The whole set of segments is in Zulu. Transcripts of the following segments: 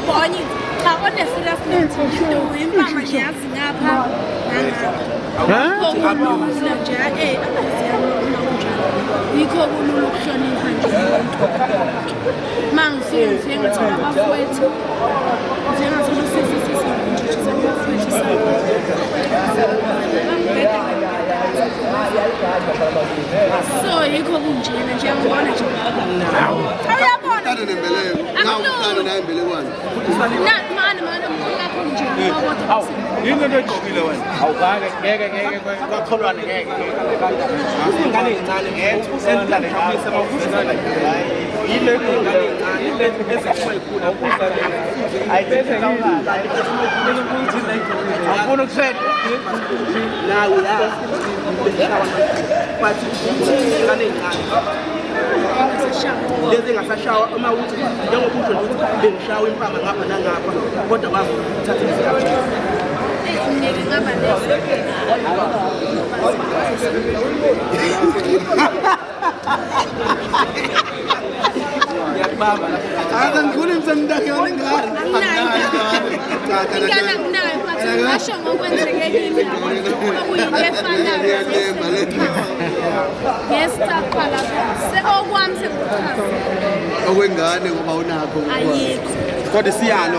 Bonnie, how on the first night, the wind, Mama, yes, Napa, yikho kululukuhlona ihanjeni mangifike ngithola abafowethu njengathi sisizisa abafowethu so yikho kunjena nje ngibona nje awuyabona Ngawuhlala naye imbelekwane. mani ngakho nje Awu, yini into egqokile wena? Ngeke kwakholwane ngeke. Ingane encane usendlala ekhulisa mawufuna yile ingane encane ile ezikhulu ayibethe kawula awufuna ukushela nawe la bathi ingane encane lezi ngasashawa uma uthi njengoba usho ukuthi bengishawa impama ngapha nangapha kodwa bazothatha isikhathi ngeke ngaba ngiyakubamba Aka ngikhuluma msengidakana ngani. ingane anginayo but ngisho ngokwenzeke kimi okuyinto efanayo ngesitaqala okwami sekuchaza Okwengane ngoba unakho ayikho kodwa isiyalo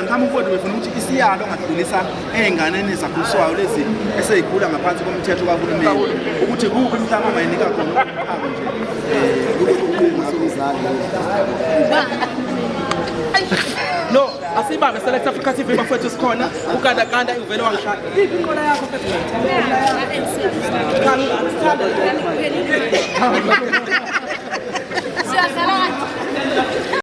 mhlawumbe umfowethu befuna ukuthi isiyalo ongadlulisa ey'nganeni ezakhuliswayo lezi eseyikhula ngaphansi komthetho kahulumeni ukuthi kuphi mhlawumbe angayinika khona ukuphako nje no asibambe select Africa TV bafowethu sikhona ukanda uvele wangishaya inqola yakho